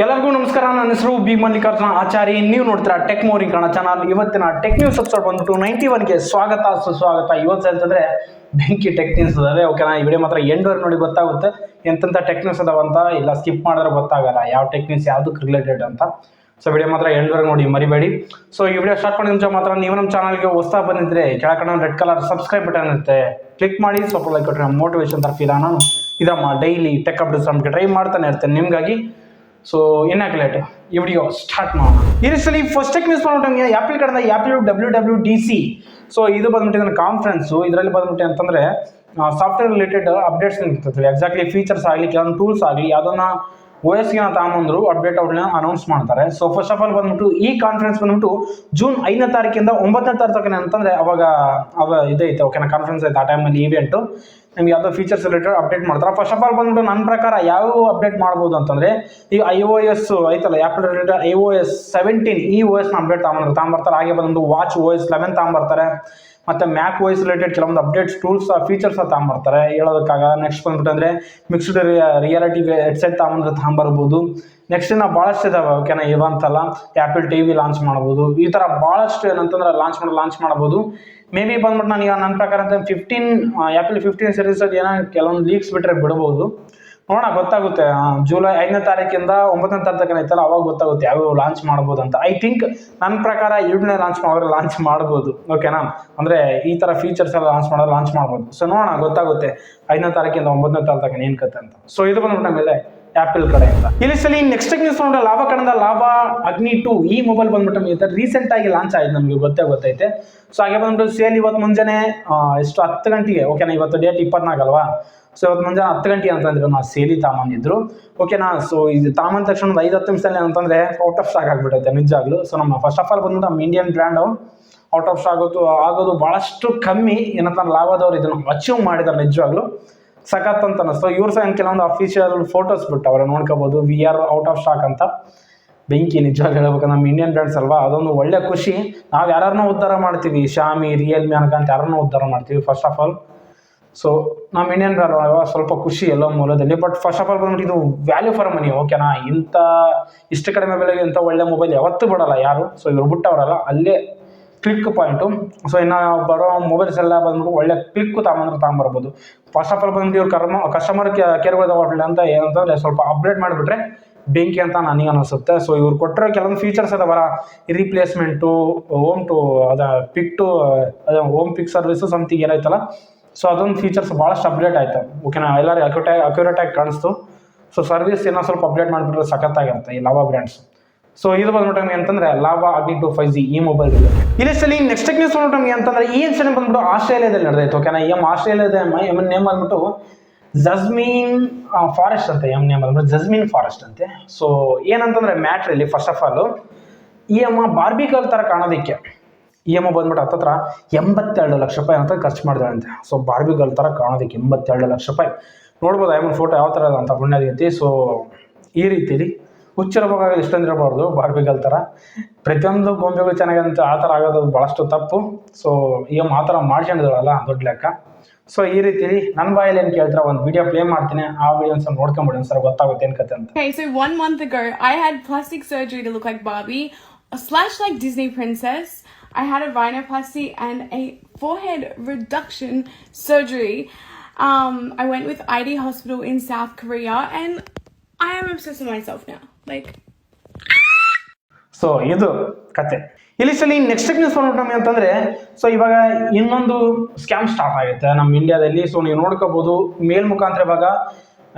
ಎಲ್ಲರಿಗೂ ನಮಸ್ಕಾರ. ನನ್ನ ಹೆಸರು ಬಿ ಮಲ್ಲಿಕಾರ್ಜುನ ಆಚಾರಿ. ನೀವು ನೋಡ್ತೀರಾ ಟೆಕ್ ಮೋರಿಂಗ್ ಕನ್ನಡ ಚಾನಲ್. ಇವತ್ತಿನ ಟೆಕ್ ನ್ಯೂಸ್ ಎಪಿಸೋಡ್ ಬಂದ್ಬಿಟ್ಟು 91ಗೆ ಸ್ವಾಗತ ಸುಸ್ವಾಗತ. ಇವತ್ತು ಅಂತಂದ್ರೆ ಬೆಂಕಿ ಟೆಕ್ ನ್ಯೂಸ್ ಅದಾವೆ. ಓಕೆನಾ, ಈ ವಿಡಿಯೋ ಮಾತ್ರ ಎಂಡ್ವರೆಗೆ ನೋಡಿ ಗೊತ್ತಾಗುತ್ತೆ ಎಂತೆಂಥ ಟೆಕ್ ನ್ಯೂಸ್ ಅದಾವಂತ. ಇಲ್ಲ ಸ್ಕಿಪ್ ಮಾಡಿದ್ರೆ ಗೊತ್ತಾಗಲ್ಲ ಯಾವ ಟೆಕ್ ನ್ಯೂಸ್ ಯಾವುದಕ್ಕೆ ರಿಲೇಟೆಡ್ ಅಂತ. ಸೊ ವಿಡಿಯೋ ಮಾತ್ರ ಎಂಡ್ವರೆಗೆ ನೋಡಿ ಮರಿಬೇಡಿ. ಸೊ ಈ ವಿಡಿಯೋ ಸ್ಟಾರ್ಟ್ ಮಾಡಿದ ಮುಂಚೆ ಮಾತ್ರ ನೀವು ನಮ್ಮ ಚಾನಲ್ಗೆ ಹೊಸದಾಗಿ ಬಂದಿದ್ರೆ ಕೆಳಗಡೆ ರೆಡ್ ಕಲರ್ ಸಬ್ಸ್ಕ್ರೈಬ್ ಬಟನ್ ಇರುತ್ತೆ, ಕ್ಲಿಕ್ ಮಾಡಿ. ಸ್ವಲ್ಪ ಲೈಕ್ ಕೊಟ್ಟರೆ ಮೋಟಿವೇಶನ್ ತರ ಫೀಲ್ ನಾನು ಇದಮ್ಮ ಡೈಲಿ ಟೆಕ್ ಅಪ್ಡೇಟ್ಸ್ ನಮಗೆ ಟ್ರೈ ಮಾಡ್ತಾನೆ ಇರ್ತೇನೆ ನಿಮಗಾಗಿ. ಸೊ ಇನ್ನಾಗಲೇಟ್ ಈ ವಿಡಿಯೋ ಸ್ಟಾರ್ಟ್ ಮಾಡೋಣ. ಈ ರೀತಿಯಲ್ಲಿ ಫಸ್ಟ್ ಟೆಕ್ ನ್ಯೂಸ್ ಮಾಡ್ಬಿಟ್ಟು ಆ್ಯಪಲ್ ಕಡೆದ ಆ್ಯಪಲ್ WWDC. ಸೊ ಇದು ಬಂದ್ಬಿಟ್ಟು ಕಾನ್ಫರೆನ್ಸು. ಇದರಲ್ಲಿ ಬಂದ್ಬಿಟ್ಟು ಅಂತಂದರೆ ಸಾಫ್ಟ್ವೇರ್ ರಿಲೇಟೆಡ್ ಅಪ್ಡೇಟ್ಸ್ ಇರ್ತದೆ. ಎಕ್ಸಾಕ್ಟ್ಲಿ ಫೀಚರ್ಸ್ ಆಗಲಿ ಕೆಲವೊಂದು ಟೂಲ್ಸ್ ಆಗಲಿ ಅದನ್ನು OSಗೆ ತಗೊಂಬಂದ್ರು ಅಪ್ಡೇಟ್ ಅವ್ರನ್ನ ಅನೌನ್ಸ್ ಮಾಡ್ತಾರೆ. ಸೊ ಫಸ್ಟ್ ಆಫ್ ಆಲ್ ಬಂದ್ಬಿಟ್ಟು ಈ ಕಾನ್ಫರೆನ್ಸ್ ಬಂದ್ಬಿಟ್ಟು ಜೂನ್ 5ನೇ ತಾರೀಕಿಂದ 9ನೇ ತಾರೀಕು ಅಂತಂದರೆ ಅವಾಗ ಇದೈತೆ. ಓಕೆನಾ, ಕಾನ್ಫರೆನ್ಸ್ ಐತೆ. ಆ ಟೈಮಲ್ಲಿ ಇವೆಂಟು ನಿಮ್ಗೆ ಯಾವುದೋ ಫೀಚರ್ಸ್ ರಿಲೇಟೆಡ್ ಅಪ್ಡೇಟ್ ಮಾಡ್ತಾರೆ. ಫಸ್ಟ್ ಆಫ್ ಆಲ್ ಬಂದ್ಬಿಟ್ಟು ನನ್ನ ಪ್ರಕಾರ ಯಾವ ಅಪ್ಡೇಟ್ ಮಾಡ್ಬೋದು ಅಂತಂದರೆ ಈಗ iOS ಐತಲ್ಲ, ಆ್ಯಪಲ್ ರಿಲೇಟೆಡ್ iOS 17 ಈ OSನ ಅಪ್ಡೇಟ್ ತಗೊಂಬರ್ತಾರೆ. ಹಾಗೆ ಬಂದ್ಬಿಟ್ಟು ವಾಚ್ OS 11 ತಗೊಂಬರ್ತಾರೆ. ಮತ್ತು ಮ್ಯಾಕ್ OS ರಿಲೇಟೆಡ್ ಕೆಲವೊಂದು ಅಪ್ಡೇಟ್ಸ್ ಟೂಲ್ಸ್ ಫೀಚರ್ಸ್ ತಗೊಂಬರ್ತಾರೆ ಹೇಳೋದಕ್ಕಾಗ. ನೆಕ್ಸ್ಟ್ ಬಂದ್ಬಿಟ್ಟು ಅಂದರೆ ಮಿಕ್ಸ್ಡ್ ರಿಯಾಲಿಟಿ ಹೆಡ್ಸೆಟ್ ತಗೊಂಬರ್ಬೋದು. ನೆಕ್ಸ್ಟ್ ಇನ್ನು ಭಾಳಷ್ಟು ಇದಾವೆ. ಓಕೆನಾ, ಇವಂತಲ್ಲ ಆ್ಯಪಲ್ TV ಲಾಂಚ್ ಮಾಡ್ಬೋದು. ಈ ಥರ ಭಾಳಷ್ಟು ಏನಂತಂದ್ರೆ ಲಾಂಚ್ ಮಾಡ್ಬೋದು. ಮೇ ಬಿ ಬಂದ್ಬಿಟ್ಟು ನನಗೆ ನನ್ನ ಪ್ರಕಾರ ಅಂತ 15 ಆ್ಯಪಲ್ 15 ಸೀರೀಸಲ್ಲಿ ಏನೋ ಕೆಲವೊಂದು ಲೀಕ್ಸ್ ಬಿಟ್ಟರೆ ಬಿಡ್ಬೋದು. ನೋಡೋಣ, ಗೊತ್ತಾಗುತ್ತೆ. ಜುಲೈ 5ನೇ ತಾರೀಕಿಂದ 9ನೇ ತಾರೀಕು ಐತಲ್ಲ, ಅವಾಗ ಗೊತ್ತಾಗುತ್ತೆ ಯಾವ್ಯಾವ ಲಾಂಚ್ ಮಾಡ್ಬೋದು ಅಂತ. ಐ ಥಿಂಕ್ ನನ್ನ ಪ್ರಕಾರ ಇವನ್ನೇ ಲಾಂಚ್ ಮಾಡ್ಬೋದು. ಓಕೆನಾ, ಅಂದರೆ ಈ ಥರ ಫೀಚರ್ಸ್ ಎಲ್ಲ ಲಾಂಚ್ ಮಾಡ್ಬೋದು. ಸೊ ನೋಡೋಣ, ಗೊತ್ತಾಗುತ್ತೆ 5ನೇ ತಾರೀಕಿಂದ 9ನೇ ತಾರೀಕು ಏನು ಕತೆ ಅಂತ. ಸೊ ಇದು ಬಂದ್ಬಿಟ್ಟ ಮೇಲೆ ಆ್ಯಪಲ್ ಕಡೆಯಿಂದ. ಇಲ್ಲಿ ಸಲ ನೆಕ್ಸ್ಟ್ ನ್ಯೂಸ್ ನೋಡಿದ್ರೆ ಲಾವಾ ಕಡೆಯಿಂದ ಲಾವಾ ಅಗ್ನಿ 2 ಈ ಮೊಬೈಲ್ ಬಂದ್ಬಿಟ್ಟು ರೀಸೆಂಟ್ ಆಗಿ ಲಾಂಚ್ ಆಯ್ತು, ನಮಗೆ ಗೊತ್ತೈತೆ. ಸೊ ಹಾಗೆ ಬಂದ್ಬಿಟ್ಟು ಸೇಲ್ ಇವತ್ತು ಮುಂಜಾನೆ ಎಷ್ಟು 10 ಗಂಟೆಗೆ. ಓಕೆನಾ, ಇವತ್ತು ಡೇಟ್ 24 ಅಲ್ವಾ. ಸೊ ಇವತ್ತು ಮುಂಜಾನೆ 10 ಗಂಟೆಗೆ ಅಂತಂದ್ರೆ ನಾವು ಸೇಲಿ ತಾಮಂದಿದ್ರು. ಓಕೆನಾ, ಸೊ ಇದು ತಾಮಂದ ತಕ್ಷಣ ಒಂದು 5-10 ನಿಮಿಷದಲ್ಲಿ ಅಂತಂದರೆ ಔಟ್ ಆಫ್ ಸ್ಟಾಕ್ ಆಗಿಬಿಟ್ಟೈತೆ ನಿಜಾಗ್ಲೂ. ಸೊ ನಮ್ಮ ಫಸ್ಟ್ ಆಫ್ ಆಲ್ ಬಂದ್ಬಿಟ್ಟು ನಮ್ಮ Indian brand out of stock ಆಗೋದು ಭಾಳಷ್ಟು ಕಮ್ಮಿ. ಏನಂತ ಲಾಭದವ್ರು ಇದನ್ನು ಅಚೀವ್ ಮಾಡಿದ್ದಾರೆ ನಿಜವಾಗ್ಲೂ ಸಖತ್ ಅಂತ ಅನ್ನಿಸ್ತು. ಇವ್ರು ಸಹ ಕೆಲವೊಂದು ಅಫಿಷಿಯಲ್ ಫೋಟೋಸ್ ಬಿಟ್ಟು ಅವ್ರ ನೋಡ್ಕೋಬೋದು. VR ಔಟ್ ಆಫ್ ಸ್ಟಾಕ್ ಅಂತ. ಬೆಂಕಿ ನಿಜವಾಗಿ ಹೇಳ್ಬೇಕು. ನಮ್ಮ ಇಂಡಿಯನ್ ಬ್ರ್ಯಾಂಡ್ಸ್ ಅಲ್ವಾ, ಅದೊಂದು ಒಳ್ಳೆ ಖುಷಿ. ನಾವು ಯಾರನ್ನೂ ಉದ್ಧಾರ ಮಾಡ್ತೀವಿ, ಶಾಮಿ ರಿಯಲ್ಮಿ ಅನ್ಕಂತ ಯಾರನ್ನೂ ಉದ್ಧಾರ ಮಾಡ್ತೀವಿ ಫಸ್ಟ್ ಆಫ್ ಆಲ್. ಸೊ ನಮ್ಮ ಇಂಡಿಯನ್ ಬ್ರ್ಯಾಂಡ್ ಸ್ವಲ್ಪ ಖುಷಿ ಎಲ್ಲೋ ಮೂಲದಲ್ಲಿ. ಬಟ್ ಫಸ್ಟ್ ಆಫ್ ಆಲ್ ಬಂದ್ಬಿಟ್ಟು ಇದು ವ್ಯಾಲ್ಯೂ ಫಾರ್ ಮನಿ. ಓಕೆನಾ, ಇಷ್ಟು ಕಡಿಮೆ ಬೆಲೆಗೆ ಇಂಥ ಒಳ್ಳೆ ಮೊಬೈಲ್ ಯಾವತ್ತೂ ಬಿಡಲ್ಲ ಯಾರು. ಸೊ ಇವ್ರು ಬಿಟ್ಟವರಲ್ಲ, ಅಲ್ಲೇ ಕ್ಲಿಕ್ ಪಾಯಿಂಟು. ಸೊ ಇನ್ನು ಬರೋ ಮೊಬೈಲ್ಸ್ ಎಲ್ಲ ಬಂದ್ಬಿಟ್ಟು ಒಳ್ಳೆ ಕ್ಲಿಕ್ ತಗೊಂಬರ್ಬೋದು. ಫಸ್ಟ್ ಆಫ್ ಆಲ್ ಬಂದ್ಬಿಟ್ಟು ಇವ್ರು ಕಸ್ಟಮರ್ ಕೇರ್ಗಳದ ಒಳ್ಳೆ ಅಂತ ಏನಂತಂದರೆ ಸ್ವಲ್ಪ ಅಪ್ಡೇಟ್ ಮಾಡಿಬಿಟ್ರೆ ಬೆಂಕಿ ಅಂತ ನನಗೆ ಅನಿಸುತ್ತೆ. ಸೊ ಇವ್ರು ಕೊಟ್ಟರೆ ಕೆಲವೊಂದು ಫೀಚರ್ಸ್ ಅದಾವಲ್ಲ, ರೀಪ್ಲೇಸ್ಮೆಂಟು, ಹೋಮ್ ಪಿಕ್ ಸರ್ವಿಸು ಸಮಥಿಂಗ್ ಏನಾಯ್ತಲ್ಲ. ಸೊ ಅದೊಂದು ಫೀಚರ್ಸ್ ಭಾಳಷ್ಟು ಅಪ್ಡೇಟ್ ಆಯಿತು. ಓಕೆನಾ, ಎಲ್ಲರೂ ಅಕ್ಯುರೇಟಾಗಿ ಕಾಣಿಸ್ತು. ಸೊ ಸರ್ವಿಸ್ ಏನೋ ಸ್ವಲ್ಪ ಅಪ್ಡೇಟ್ ಮಾಡಿಬಿಟ್ರೆ ಸಖತ್ತಾಗಿರುತ್ತೆ ಈ ಲಾವಾ ಬ್ರ್ಯಾಂಡ್ಸ್. ಸೊ ಇದು ಬಂದ್ಬಿಟ್ಟು ನಮಗೆ ಅಂತಂದರೆ ಲಾವಾ ಅಗ್ನಿ 2 5G ಈ ಮೊಬೈಲ್ ಇಲ್ಲಿ ನೆಕ್ಸ್ಟ್ ನ್ಯೂಸ್ ಬಂದ್ಬಿಟ್ಟು ನಮಗೆ ಅಂತಂದರೆ ಈ ಇನ್ಸಿಡೆಂಟ್ ಬಂದ್ಬಿಟ್ಟು ಆಸ್ಟ್ರೇಲಿಯಾದಲ್ಲಿ ನಡೆದೈತೆ. ಓಕೆನಾ, ಆಸ್ಟ್ರೇಲಿಯಾದ ನೇಮ್ ಬಂದ್ಬಿಟ್ಟು ಜಸ್ಮಿನ್ ಫಾರೆಸ್ಟ್ ಅಂತ. ನೇಮ್ ಬಂದ್ಬಿಟ್ಟು ಜಸ್ಮಿನ್ ಫಾರೆಸ್ಟ್ ಅಂತೆ. ಸೊ ಏನಂತಂದರೆ ಮ್ಯಾಟ್ರಲ್ಲಿ ಫಸ್ಟ್ ಆಫ್ ಆಲು ಈ ಬಾರ್ಬಿ ಗರ್ಲ್ ಥರ ಕಾಣೋದಕ್ಕೆ ಬಂದ್ಬಿಟ್ಟು ಹತ್ತತ್ರ 82 ಲಕ್ಷ ರೂಪಾಯಿ ಅಂತ ಖರ್ಚು ಮಾಡಿದಾಳಂತೆ. ಸೊ ಬಾರ್ಬಿ ಗರ್ಲ್ ಥರ ಕಾಣೋದಕ್ಕೆ 82 ಲಕ್ಷ ರೂಪಾಯಿ. ನೋಡ್ಬೋದು ಫೋಟೋ ಯಾವ ಥರ ಅಂತ ಪುಣ್ಯದೈತಿ. ಸೊ ಈ ರೀತಿಲಿ ಹುಚ್ಚಿರಬೇಕಾಗ ಇಷ್ಟೊಂದಿರಬಾರ್ದು ಬಾರ್ಬಿ ಗರ್ಲ್ ಥರ. ಪ್ರತಿಯೊಂದು ಗೊಂಬೆಗಳು ಚೆನ್ನಾಗಂತ ಆ ಥರ ಆಗೋದು ಭಾಳಷ್ಟು ತಪ್ಪು. ಸೊ ಆ ಥರ ಮಾಡ್ಕೊಂಡಿದ್ದಾಳಲ್ಲ ದೊಡ್ಡ ಲೆಕ್ಕ. ಸೊ ಈ ರೀತಿಲಿ ನನ್ನ ಬಾಯಲ್ಲಿ ಏನು ಕೇಳ್ತಾರೆ ಒಂದು ವಿಡಿಯೋ ಪ್ಲೇ ಮಾಡ್ತೀನಿ, ಆ ವಿಡಿಯೋ ಒಂದ್ಸಲ ನೋಡ್ಕೊಂಬಿಡಿ, ಒಂದ್ಸಲ ಗೊತ್ತಾಗುತ್ತೆ ಏನು ಕತೆ ಅಂತ. Okay, so 1 month ago, I had plastic surgery to look like Barbie / like Disney princess. I had a rhinoplasty and a forehead reduction surgery. I went with ID Hospital in South Korea, and I am obsessed with myself now. Like. So ಇದು ಕತೆ. ಇಲ್ಲಿ next news ಬಂದ್ಬಿಟ್ಟು ಅಂತಂದರೆ so ಇವಾಗ ಇನ್ನೊಂದು scam start ಆಗುತ್ತೆ ನಮ್ಮ ಇಂಡಿಯಾದಲ್ಲಿ. ಸೊ ನೀವು ನೋಡ್ಕೋಬೋದು ಮೇಲ್ ಮುಖಾಂತರ ಇವಾಗ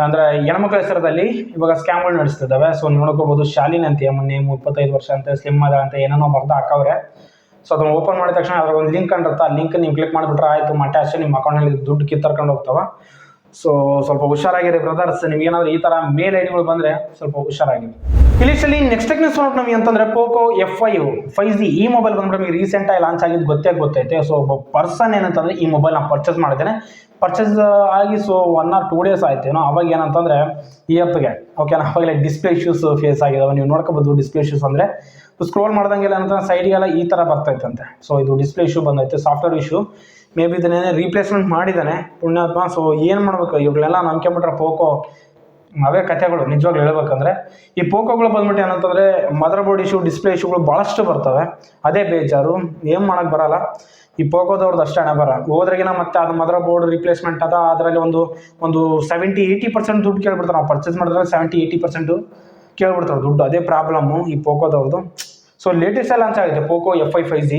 ಅಂದರೆ ಹೆಣ್ಮಕ್ಳ ಹೆಸರದಲ್ಲಿ ಇವಾಗ ಸ್ಕ್ಯಾಮ್ಗಳು ನಡೆಸ್ತಿದ್ದಾವೆ. ಸೊ ನೀವು ನೋಡ್ಕೋಬೋದು ಶಾಲಿನ್ ಅಂತ ಮೊನ್ನೆ 35 ವರ್ಷ ಅಂತ ಸ್ಲಿಮ್ ಅದ ಅಂತ ಏನೇನೋ ಬರ್ದು ಹಾಕವ್ರೆ. ಸೊ ಅದನ್ನು ಓಪನ್ ಮಾಡಿದ ತಕ್ಷಣ ಅದ್ರ ಒಂದು ಲಿಂಕ್ ಅಂಡಿರುತ್ತೆ. ಆ ಲಿಂಕ್ ನೀವು ಕ್ಲಿಕ್ ಮಾಡಿಬಿಟ್ರೆ ಆಯಿತು, ಮತ್ತೆ ಅಷ್ಟೇ ನಿಮ್ಮ ಅಕೌಂಟಲ್ಲಿ ದುಡ್ಡು ಕಿತ್ತರ್ಕೊಂಡು ಹೋಗ್ತಾವೆ. ಸೊ ಸ್ವಲ್ಪ ಹುಷಾರಾಗಿರಿ ಬ್ರದರ್ಸ್. ನಿಮ್ಗೇನಾದರೂ ಈ ಥರ ಮೇಲ್ ಐಡಿಗಳು ಬಂದರೆ ಸ್ವಲ್ಪ ಹುಷಾರಾಗಿರಿ. ಇಲ್ಲಿ ನೆಕ್ಸ್ಟ್ ನ್ಯೂಸ್ ನೋಡೋಣ ನಮಗೆ ಅಂತಂದರೆ ಪೋಕೋ F5 5G ಈ ಮೊಬೈಲ್ ಬಂದ್ಬಿಟ್ಟು ನಮಗೆ ರೀಸೆಂಟಾಗಿ ಲಾಂಚ್ ಆಗಿದ್ದು ಗೊತ್ತೈತೆ. ಸೊ ಒಬ್ಬ ಪರ್ಸನ್ ಏನಂತಂದರೆ ಈ ಮೊಬೈಲ್ನ ಪರ್ಚೇಸ್ ಮಾಡಿದ್ದೇನೆ. ಪರ್ಚೇಸ್ ಆಗಿ ಸೊ 1 or 2 ಡೇಸ್ ಆಯ್ತೇನೋ. ಅವಾಗ ಏನಂತಂದರೆ ಈ ಆ್ಯಪ್ಗೆ ಓಕೆನಾ ಅವಾಗಲೇ ಡಿಸ್ಪ್ಲೇ ಇಶ್ಯೂಸ್ ಫೇಸ್ ಆಗಿದಾವೆ. ನೀವು ನೋಡ್ಕೋಬೋದು ಡಿಸ್ಪ್ಲೇ ಇಶ್ಯೂಸ್ ಅಂದರೆ ಸ್ಕ್ರೋಲ್ ಮಾಡ್ದಂಗೆಲ್ಲ ಏನಂತ ಸೈಡಿಗೆಲ್ಲ ಈ ಥರ ಬರ್ತೈತಂತೆ. ಸೊ ಇದು ಡಿಸ್ಪ್ಲೇ ಇಶ್ಯೂ ಬಂದೈತೆ, ಸಾಫ್ಟ್ವೇರ್ ಇಶ್ಯೂ. ಮೇ ಬಿ ಇದನ್ನೇನೇ ರೀಪ್ಲೇಸ್ಮೆಂಟ್ ಮಾಡಿದ್ದಾನೆ ಪುಣ್ಯಾತ್ಮ. ಸೊ ಏನು ಮಾಡಬೇಕು ಇವ್ರನ್ನೆಲ್ಲ ನಂಬ್ಕೊಂಬಿಟ್ರೆ ಪೋಕೋ ಅವೇ ಕಥೆಗಳು ನಿಜವಾಗ್ಲೂ ಹೇಳ್ಬೇಕಂದ್ರೆ. ಈ ಪೋಕೋಗಳು ಬಂದ್ಬಿಟ್ಟು ಏನಂತಂದರೆ ಮದರ್ ಬೋರ್ಡ್ ಇಶ್ಯೂ, ಡಿಸ್ಪ್ಲೇ ಇಶ್ಯೂಗಳು ಭಾಳಷ್ಟು ಬರ್ತವೆ. ಅದೇ ಬೇಜಾರು, ಏನು ಮಾಡೋಕ್ಕೆ ಬರಲ್ಲ. ಈ ಪೋಕೋದವ್ರದ್ದು ಅಷ್ಟೇ ಹಣೆ ಬರ. ಹೋದ್ರಾಗಿನ ಮತ್ತೆ ಅದು ಮದರ್ ಬೋರ್ಡ್ ರಿಪ್ಲೇಸ್ಮೆಂಟ್ ಅದ, ಅದರಲ್ಲಿ ಒಂದು 70-80% ದುಡ್ಡು ಕೇಳ್ಬಿಡ್ತಾರೆ. ನಾವು ಪರ್ಚೇಸ್ ಮಾಡಿದ್ರೆ 70-80% ಕೇಳ್ಬಿಡ್ತಾರೆ ದುಡ್ಡು. ಅದೇ ಪ್ರಾಬ್ಲಮ್ಮು ಈ ಪೋಕೋದವ್ರದ್ದು. ಸೊ ಲೇಟೆಸ್ಟ್ ಲಾಂಚ್ ಆಗಿದೆ ಪೋಕೋ F5 5G.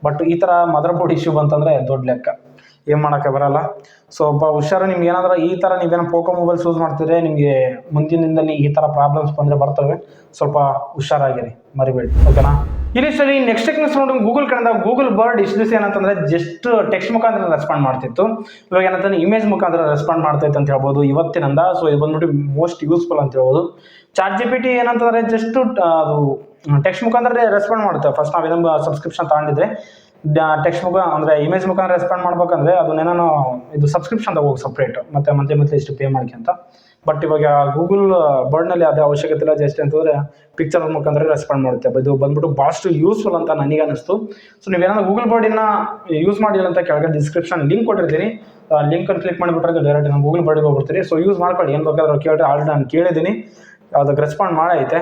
ಬಟ್ ಈ ಥರ ಮದರ್ ಬೋರ್ಡ್ ಇಶ್ಯೂ ಬಂತಂದರೆ ದೊಡ್ಡ ಲೆಕ್ಕ, ಏನು ಮಾಡೋಕ್ಕೆ ಬರಲ್ಲ. ಸೊ ಒಬ್ಬ ಹುಷಾರು, ನಿಮ್ಗೆ ಏನಾದರೂ ಈ ಥರ ನೀವೇನೋ ಪೋಕೋ ಮೊಬೈಲ್ಸ್ ಯೂಸ್ ಮಾಡ್ತಿದ್ರೆ ನಿಮಗೆ ಮುಂದಿನ ದಿನದಲ್ಲಿ ಈ ಥರ ಪ್ರಾಬ್ಲಮ್ಸ್ ಬಂದರೆ ಬರ್ತವೆ. ಸ್ವಲ್ಪ ಹುಷಾರಾಗಿರಿ, ಮರಿಬೇಡಿ, ಓಕೆನಾ. ಇಲ್ಲಿ ಸರಿ ನೆಕ್ಸ್ಟ್ ಟೆಕ್ನಿಕ್ಸ್ ನೋಡಿ, ಗೂಗಲ್ ಕಡೆಯಿಂದ ಗೂಗಲ್ ಬರ್ಡ್ ಇಷ್ಟು ದಿವಸ ಏನಂತಂದರೆ ಜಸ್ಟ್ ಟೆಕ್ಸ್ಟ್ ಮುಖಾಂತರ ರೆಸ್ಪಾಂಡ್ ಮಾಡ್ತಿತ್ತು. ಇವಾಗ ಏನಂತಂದ್ರೆ ಇಮೇಜ್ ಮುಖಾಂತರ ರೆಸ್ಪಾಂಡ್ ಮಾಡ್ತೈತೆ ಅಂತ ಹೇಳ್ಬೋದು ಇವತ್ತಿನಿಂದ. ಸೊ ಇದು ಬಂದ್ಬಿಟ್ಟು ಮೋಸ್ಟ್ ಯೂಸ್ಫುಲ್ ಅಂತ ಹೇಳ್ಬೋದು. ChatGPT ಏನಂತಂದರೆ ಜಸ್ಟ್ ಅದು ಟೆಕ್ಸ್ಟ್ ಮುಖಾಂತರ ರೆಸ್ಪಾಂಡ್ ಮಾಡುತ್ತೆ. ಫಸ್ಟ್ ನಾವೇನೋ ಸಬ್ಸ್ಕ್ರಿಪ್ಷನ್ ತಗೊಂಡಿದ್ರೆ ಟೆಕ್ಸ್ಟ್ ಅಂದರೆ ಇಮೇಜ್ ಮುಖಾಂತರ ರೆಸ್ಪಾಂಡ್ ಮಾಡ್ಬೇಕಂದ್ರೆ ಅದನ್ನೇನೋ ಇದು ಸಬ್ಸ್ಕ್ರಿಪ್ಷನ್ ತಗೋಗಿ ಸಪ್ರೇಟ್, ಮತ್ತೆ ಮಂತ್ಲಿ ಇಷ್ಟು ಪೇ ಮಾಡ್ಕೆ ಅಂತ. ಬಟ್ ಇವಾಗ ಗೂಗಲ್ ಬರ್ಡ್ನಲ್ಲಿ ಅದೇ ಅವಶ್ಯಕತೆ ಇಲ್ಲ. ಜಸ್ಟ್ ಅಂತಂದರೆ ಪಿಕ್ಚರ್ ಮುಖಾಂತರ ರೆಸ್ಪಾಂಡ್ ಮಾಡುತ್ತೆ. ಇದು ಬಂದ್ಬಿಟ್ಟು ಭಾಳಷ್ಟು ಯೂಸ್ಫುಲ್ ಅಂತ ನನಗೆ ಅನ್ನಿಸ್ತು. ಸೊ ನೀವೇನಾದ್ರು ಗೂಗಲ್ ಬರ್ಡಿನ ಯೂಸ್ ಮಾಡಿಲ್ಲ ಅಂತ ಕೆಳಗೆ ಡಿಸ್ಕ್ರಿಪ್ಷನ್ ಲಿಂಕ್ ಕೊಟ್ಟಿರ್ತೀನಿ. ಲಿಂಕನ್ನು ಕ್ಲಿಕ್ ಮಾಡಿಬಿಟ್ರೆ ಡೈರೆಕ್ಟ್ ನಾನು ಗೂಗಲ್ ಬರ್ಡಿಗೆ ಹೋಗ್ಬಿಡ್ತೀರಿ. ಸೊ ಯೂಸ್ ಮಾಡ್ಕೊಳ್ಳಿ, ಏನು ಬೇಕಾದ್ರೂ ಕೇಳಿದ್ರೆ ಆಲ್ರೆಡಿ ನಾನು ಕೇಳಿದ್ದೀನಿ, ಅದಕ್ಕೆ ರೆಸ್ಪಾಂಡ್ ಮಾಡೈತೆ.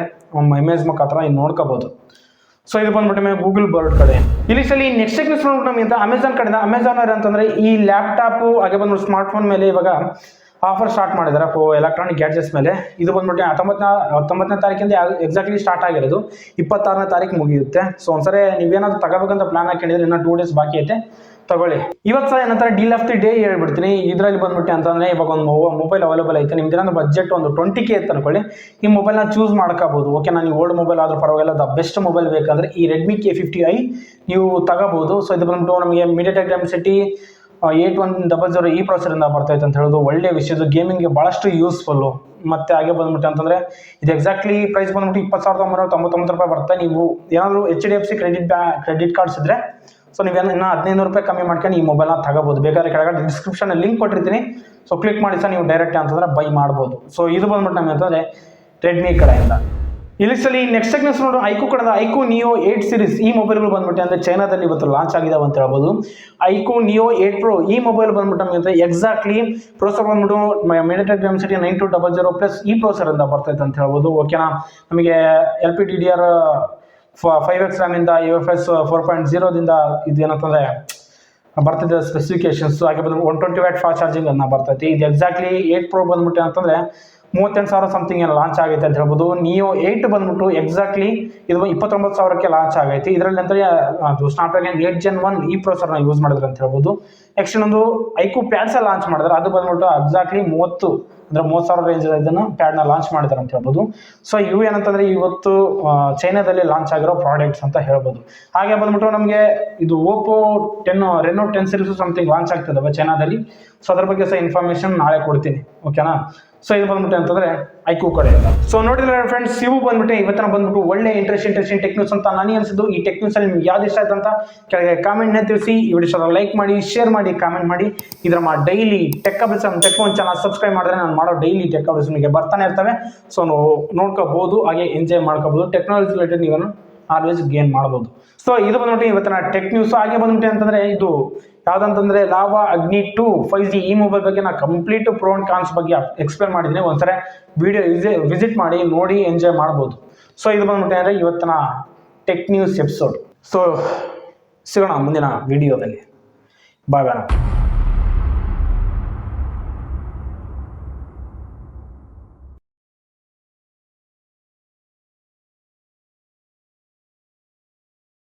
ಇಮೇಜ್ ಮುಖಾಂತರ ಇನ್ನು ನೋಡ್ಕೋಬೋದು. ಸೊ ಇದು ಬಂದ್ಬಿಟ್ಟು ಗೂಗಲ್ ಬರ್ಡ್ ಕಡೆ. ಇಲ್ಲಿ ಸಲ ನೆಕ್ಸ್ಟ್ ಟೆಕ್ನಿಕ್ಸ್ ನೋಡ್ಬಿಟ್ಟು ಅಂತ ಅಮೆಝಾನ್ ಕಡೆಯಿಂದ. ಅಮೆಝಾನ್ ಅವ್ರು ಅಂತಂದರೆ ಈ ಲ್ಯಾಪ್ಟಾಪು ಹಾಗೆ ಬಂದ್ಬಿಟ್ಟು ಸ್ಮಾರ್ಟ್ಫೋನ್ ಮೇಲೆ ಇವಾಗ ಆಫರ್ ಸ್ಟಾರ್ಟ್ ಮಾಡಿದ್ದಾರೆ ಎಲೆಕ್ಟ್ರಾನಿಕ್ ಗ್ಯಾಡ್ಜೆಟ್ಸ್ ಮೇಲೆ. ಇದು ಬಂದ್ಬಿಟ್ಟು 19ನೇ ತಾರೀಕಿಂದ ಎಕ್ಸಾಕ್ಟ್ಲಿ ಸ್ಟಾರ್ಟ್ ಆಗಿರೋದು, 26ನೇ ತಾರೀಕು ಮುಗಿಯುತ್ತೆ. ಸೊ ಒಂದ್ಸರಿ ನೀವೇನಾದ್ರು ತಗೋಬೇಕಂತ ಪ್ಲಾನ್ ಹಾಕೊಂಡಿದ್ರೆ ಇನ್ನೂ 2 days ಬಾಕಿ ಐತೆ, ತಗೊಳ್ಳಿ. ಇವತ್ತು ಸಹ ಏನಂತಾರೆ ಡೀಲ್ ಆಫ್ ದಿ ಡೇ ಹೇಳ್ಬಿಡ್ತೀನಿ. ಇದರಲ್ಲಿ ಬಂದ್ಬಿಟ್ಟು ಅಂತಂದರೆ ಇವಾಗ ಒಂದು ಮೊಬೈಲ್ ಅವೈಲೇಬಲ್ ಐತೆ, ನಿಮ್ದು ಏನಾದ್ರು ಬಜೆಟ್ ಒಂದು 20K ಅಂತ ಅನ್ಕೊಳ್ಳಿ, ಈ ಮೊಬೈಲ್ನ ಚೂಸ್ ಮಾಡ್ಕೋಬೋದು. ಓಕೆ, ನಾನು ಓಲ್ಡ್ ಮೊಬೈಲ್ ಆದರೂ ಪರವಾಗಿಲ್ಲ, ದ ಬೆಸ್ಟ್ ಮೊಬೈಲ್ ಬೇಕಂದರೆ ಈ ರೆಡ್ಮಿ K50i ನೀವು ತಗೋಬೋದು. ಸೊ ಇದು ಬಂದ್ಬಿಟ್ಟು ನಮಗೆ MediaTek Dimensity 8100 ಈ ಪ್ರೊಸೆಸರಿಂದ ಬರ್ತೈತೆ ಅಂತ ಹೇಳೋದು ಒಳ್ಳೆ ವಿಷಯದು. ಗೇಮಿಂಗ್ಗೆ ಭಾಳಷ್ಟು ಯೂಸ್ಫುಲ್ಲು. ಮತ್ತು ಹಾಗೆ ಬಂದ್ಬಿಟ್ಟು ಅಂತಂದರೆ ಇದು ಎಕ್ಸಾಕ್ಟ್ಲಿ ಪ್ರೈಸ್ ಬಂದ್ಬಿಟ್ಟು 20,999 ರೂಪಾಯಿ ಬರುತ್ತೆ. ನೀವು ಏನಾದರೂ HDFC ಕ್ರೆಡಿಟ್ ಕಾರ್ಡ್ಸ್ ಇದ್ದರೆ ಸೊ ನೀವೇನು ಇನ್ನೂ 1500 ರೂಪಾಯಿ ಕಮ್ಮಿ ಮಾಡ್ಕೊಂಡು ಈ ಮೊಬೈಲ್ನ ತಗೋಬೋದು. ಬೇಕಾದ್ರೆ ಕೆಳಗಡೆ ಡಿಸ್ಕ್ರಿಪ್ಷನಲ್ಲಿ ಲಿಂಕ್ ಕೊಟ್ಟಿರ್ತೀನಿ. ಸೊ ಕ್ಲಿಕ್ ಮಾಡಿ ಸಹ ನೀವು ಡೈರೆಕ್ಟ್ ಅಂತಂದರೆ ಬೈ ಮಾಡ್ಬೋದು. ಸೊ ಇದು ಬಂದ್ಬಿಟ್ಟು ನಮಗೆ ಅಂತಂದರೆ ರೆಡ್ಮಿ ಕಡೆಯಿಂದ. ಇಲ್ಲಿ ಸಲ ನೆಕ್ಸ್ಟ್ ಟೆಕ್ನಿಕ್ಸ್ ನೋಡು, ಐಕು ಕಡೆದ ಐಕು ನಿಯೋ 8 ಸೀರೀಸ್ ಈ ಮೊಬೈಲ್ಗಳು ಬಂದ್ಬಿಟ್ಟು ಅಂದರೆ ಚೈನಾದಲ್ಲಿ ಇವತ್ತು ಲಾಂಚ್ ಆಗಿದಾವೆ ಅಂತ ಹೇಳ್ಬೋದು. ಐಕು ನಿಯೋ 8 Pro ಈ ಮೊಬೈಲ್ ಬಂದ್ಬಿಟ್ಟು ನಮಗೆ ಅಂತ ಎಕ್ಸಾಕ್ಟ್ಲಿ ಪ್ರೊಸೆಸರ್ ಬಂದ್ಬಿಟ್ಟು MediaTek Dimensity 9200 ಪ್ಲಸ್ ಈ ಪ್ರೊಸೆಸರಿಂದ ಬರ್ತೈತೆ ಅಂತ ಹೇಳ್ಬೋದು. ಓಕೆನಾ, ನಮಗೆ LPDDR 5X ರ್ಯಾಮಿಂದ UFS 4.0ದಿಂದ ಇದೇನಂತಂದರೆ ಬರ್ತಿದೆ ಸ್ಪೆಸಿಫಿಕೇಶನ್ಸ್. ಹಾಗೆ ಬಂದು 120 ವ್ಯಾಟ್ ಫಾಸ್ಟ್ ಚಾರ್ಜಿಂಗ್ ಅನ್ನ ಬರ್ತೈತಿ. ಇದು ಎಕ್ಸಾಕ್ಟ್ಲಿ 8 Pro ಬಂದ್ಬಿಟ್ಟು ಅಂತಂದರೆ 38,000 ಸಮಥಿಂಗ್ ಏನು ಲಾಂಚ್ ಆಗೈತೆ ಅಂತ ಹೇಳ್ಬೋದು. ನಿಯೋ 8 ಬಂದ್ಬಿಟ್ಟು ಎಕ್ಸಾಕ್ಟ್ಲಿ ಇದು 29,000ಕ್ಕೆ ಲಾಂಚ್ ಆಗೈತಿ. ಇದರಲ್ಲಿ ಅಂದರೆ ಅದು ಸ್ನಾಪ್ಡ್ರ್ಯಾಗನ್ 8 Gen 1 ಈ ಪ್ರೊಸೆಸರ್ನ ಯೂಸ್ ಮಾಡಿದ್ರೆ ಅಂತ ಹೇಳ್ಬೋದು. ನೆಕ್ಸ್ಟ್ ಇನ್ನೊಂದು ಐಕು ಪ್ಯಾಡ್ಸ ಲಾಂಚ್ ಮಾಡಿದ್ರೆ, ಅದು ಬಂದ್ಬಿಟ್ಟು ಎಕ್ಸಾಕ್ಟ್ಲಿ 30,000 ರೇಂಜ್ ಇದನ್ನು ಪ್ಯಾಡ್ನ ಲಾಂಚ್ ಮಾಡಿದ್ದಾರೆ ಅಂತ ಹೇಳ್ಬೋದು. ಸೊ ಇವು ಏನಂತಂದರೆ ಇವತ್ತು ಚೈನಾದಲ್ಲಿ ಲಾಂಚ್ ಆಗಿರೋ ಪ್ರಾಡಕ್ಟ್ಸ್ ಅಂತ ಹೇಳ್ಬೋದು. ಹಾಗೆ ಬಂದ್ಬಿಟ್ಟು ನಮಗೆ ಇದು Oppo Reno 10 series something launch ಆಗ್ತದೆ ಚೈನಾದಲ್ಲಿ. ಸೊ ಅದ್ರ ಬಗ್ಗೆ ಸಹ ಇನ್ಫಾರ್ಮೇಷನ್ ನಾಳೆ ಕೊಡ್ತೀನಿ, ಓಕೆನಾ. ಸೊ ಇದು ಬಂದ್ಬಿಟ್ಟು ಅಂತಂದರೆ ಐಕು ಕಡೆಯಿಂದ. ಸೊ ನೋಡಿದ್ರೆ ಫ್ರೆಂಡ್ಸ್, ಇವು ಬಂದ್ಬಿಟ್ಟು ಇವತ್ತಿನ ಬಂದ್ಬಿಟ್ಟು ಒಳ್ಳೆ ಇಂಟ್ರೆಸ್ಟಿಂಗ್ ಟೆಕ್ನಿಕ್ಸ್ ಅಂತ ನನಗೆ ಅನಿಸಿದ್ದು. ಈ ಟೆಕ್ನಿಕ್ಸಲ್ಲಿ ನಿಮ್ಗೆ ಯಾವ್ದು ಇಷ್ಟ ಆಯ್ತು ಅಂತ ಕೆಳಗೆ ಕಾಮೆಂಟ್ನ ತಿಳಿಸಿ. ಈ ವಿಡಿಯೋ ಲೈಕ್ ಮಾಡಿ, ಶೇರ್ ಮಾಡಿ, ಕಾಮೆಂಟ್ ಮಾಡಿ. ಇದರ daily tech updates tech one channel subscribe ಮಾಡಿದ್ರೆ ನಾನು ಮಾಡೋ ಡೈಲಿ ಟೆಕ್ ಅಪ್ಡೇಟ್ಸ್ ನಿಮಗೆ ಬರ್ತಾನೆ ಇರ್ತವೆ. ಸೊ ನೋಡ್ಕೋಬಹುದು, ಹಾಗೆ ಎಂಜಾಯ್ ಮಾಡ್ಕೋಬಹುದು. ಟೆಕ್ನಾಲಜಿ ರಿಲೇಟೆಡ್ ನೀವು ಆಲ್ವೇಸ್ ಗೇನ್ ಮಾಡ್ಬೋದು. ಸೊ ಇದು ಬಂದ್ಬಿಟ್ಟು ಇವತ್ತಿನ ಟೆಕ್ ನ್ಯೂಸ್. ಹಾಗೆ ಬಂದ್ಬಿಟ್ಟು ಅಂತಂದರೆ ಇದು ಯಾವುದಂತಂದರೆ ಲಾವಾ ಅಗ್ನಿ 2 5G ಈ ಮೊಬೈಲ್ ಬಗ್ಗೆ ನಾನು ಕಂಪ್ಲೀಟ್ ಪ್ರೋ ಅಂಡ್ ಕಾನ್ಸ್ ಬಗ್ಗೆ ಎಕ್ಸ್ಪ್ಲೇನ್ ಮಾಡಿದ್ದೀನಿ. ಒಂದ್ಸರಿ ವಿಡಿಯೋ ವಿಸಿಟ್ ಮಾಡಿ ನೋಡಿ ಎಂಜಾಯ್ ಮಾಡ್ಬೋದು. ಸೊ ಇದು ಬಂದ್ಬಿಟ್ಟು ಅಂದರೆ ಇವತ್ತಿನ ಟೆಕ್ ನ್ಯೂಸ್ ಎಪಿಸೋಡ್. ಸೊ ಸಿಗೋಣ ಮುಂದಿನ ವಿಡಿಯೋದಲ್ಲಿ. ಬಾಯ್ ಬಾಯ್.